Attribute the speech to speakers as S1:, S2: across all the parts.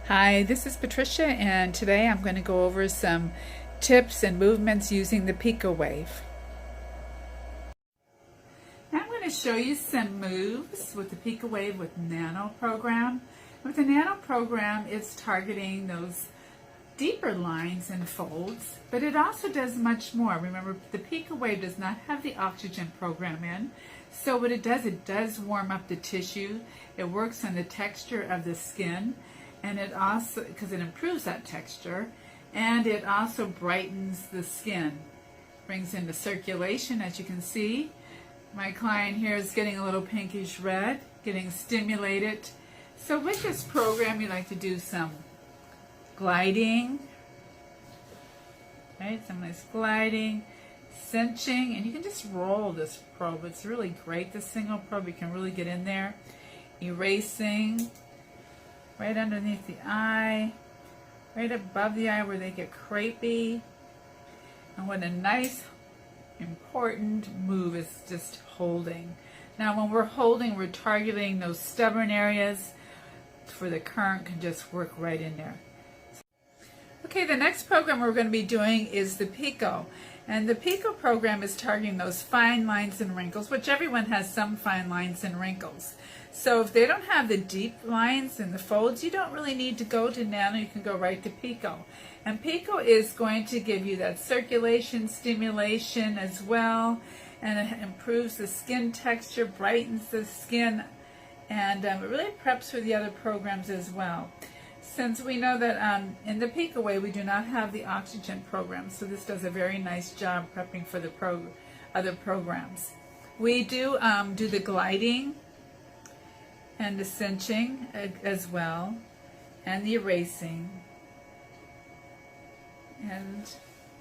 S1: Hi, this is Patricia, and today I'm going to go over some tips and movements using the Picowave. I'm going to show you some moves with the Picowave with Nano program. With the Nano program, it's targeting those deeper lines and folds, but it also does much more. Remember, the Picowave does not have the oxygen program in, so what it does warm up the tissue. It works on the texture of the skin, and it also, because it improves that texture, and it also brightens the skin, brings in the circulation. As you can see, my client here is getting a little pinkish red, getting stimulated. So with this program, you like to do some gliding, right? Some nice gliding, cinching, and you can just roll this probe. It's really great. This single probe, you can really get in there. Erasing, right underneath the eye, right above the eye where they get crepey. And what a nice, important move is just holding. Now when we're holding, we're targeting those stubborn areas for the current can just work right in there. Okay, the next program we're going to be doing is the Pico. And the Pico program is targeting those fine lines and wrinkles, which everyone has some fine lines and wrinkles. So if they don't have the deep lines and the folds, you don't really need to go to Nano. You can go right to Pico. And Pico is going to give you that circulation stimulation as well, and it improves the skin texture, brightens the skin, and it really preps for the other programs as well. Since we know that in the Picowave we do not have the oxygen program, so this does a very nice job prepping for the other programs. We do do the gliding and the cinching as well, and the erasing, and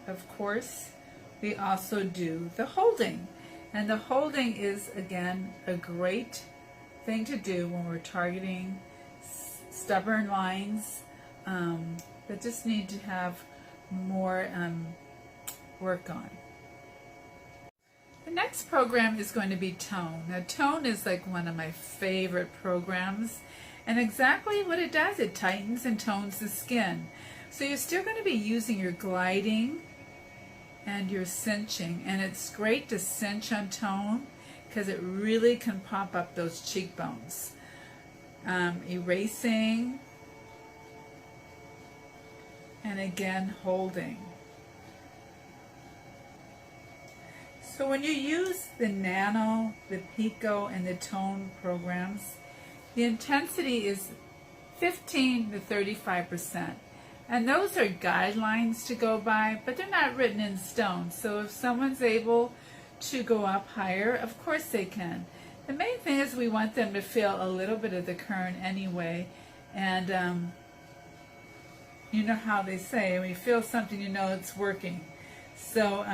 S1: of course we also do the holding. And the holding is again a great thing to do when we're targeting stubborn lines that just need to have more work on. The next program is going to be Tone. Now Tone is like one of my favorite programs, and exactly what it does, it tightens and tones the skin. So you're still going to be using your gliding and your cinching, and it's great to cinch on Tone because it really can pop up those cheekbones. Erasing, and again holding. So when you use the Nano, the Pico, and the Tone programs, the intensity is 15 to 35%. And those are guidelines to go by, but they're not written in stone. So if someone's able to go up higher, of course they can. The main thing is we want them to feel a little bit of the current anyway, and you know how they say, when you feel something, you know it's working. So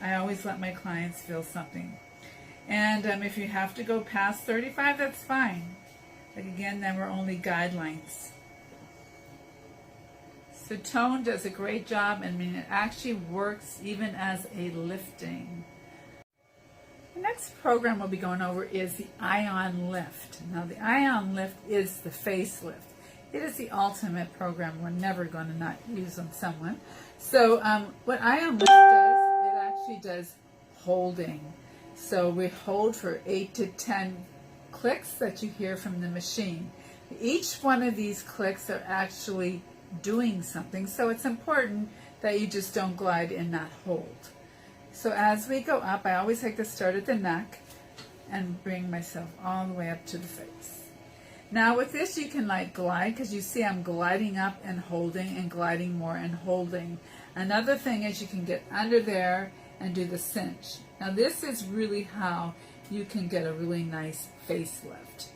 S1: I always let my clients feel something. And if you have to go past 35, that's fine. But again, then we're only guidelines. So Tone does a great job, and I mean, it actually works even as a lifting. The next program we'll be going over is the Ion Lift. Now the Ion Lift is the facelift. It is the ultimate program. We're never going to not use on someone. So what Ion Lift does, it actually does holding. So we hold for 8 to 10 clicks that you hear from the machine. Each one of these clicks are actually doing something. So it's important that you just don't glide and not hold. So as we go up, I always like to start at the neck and bring myself all the way up to the face. Now with this you can like glide, because you see I'm gliding up and holding and gliding more and holding. Another thing is you can get under there and do the cinch. Now this is really how you can get a really nice facelift.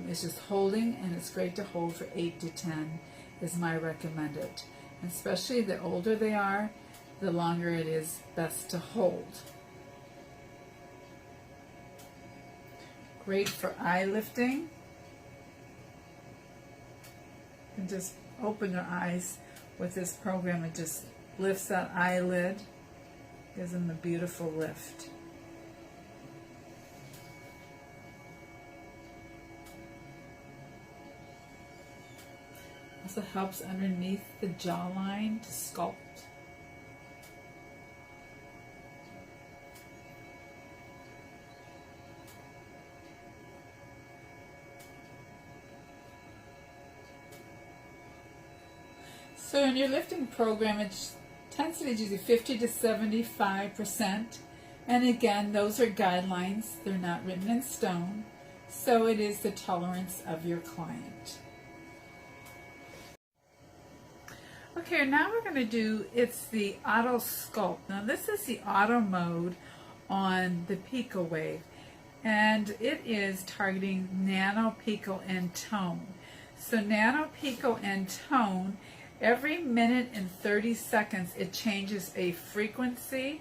S1: It's just holding, and it's great to hold for 8 to 10 is my recommended. And especially the older they are, the longer it is best to hold. Great for eye lifting. And just open your eyes with this program. It just lifts that eyelid, gives them a beautiful lift. Also helps underneath the jawline to sculpt. So in your lifting program, its intensity is usually 50 to 75%. And again, those are guidelines. They're not written in stone. So it is the tolerance of your client. Okay, now we're going to do, it's the auto sculpt. Now this is the auto mode on the Picowave. And it is targeting nano, pico, and tone. So nano, pico, and tone, every minute and 30 seconds it changes a frequency.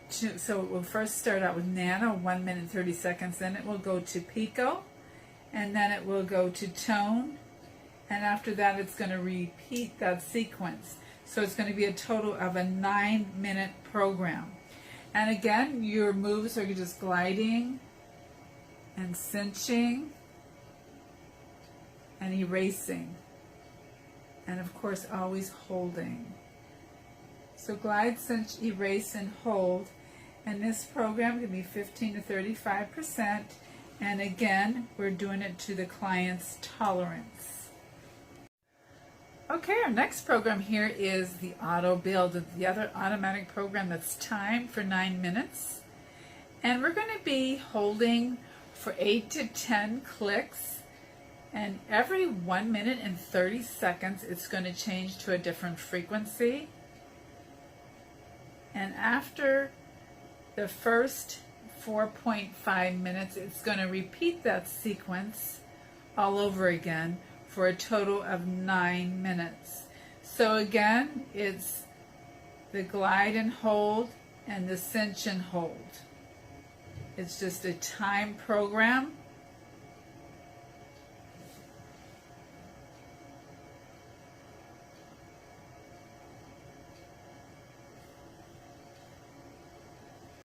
S1: So it will first start out with nano, 1 minute and 30 seconds, then it will go to pico, and then it will go to tone, and after that it's going to repeat that sequence. So it's going to be a total of a 9-minute program. And again, your moves are just gliding and cinching and erasing, and of course always holding. So glide, cinch, erase, and hold. And this program can be 15 to 35%. And again, we're doing it to the client's tolerance. Okay, our next program here is the auto build, the other automatic program that's timed for 9 minutes. And we're going to be holding for 8 to 10 clicks. And every 1 minute and 30 seconds, it's going to change to a different frequency. And after the first 4.5 minutes, it's going to repeat that sequence all over again for a total of 9 minutes. So again, it's the glide and hold and the cinch and hold. It's just a time program.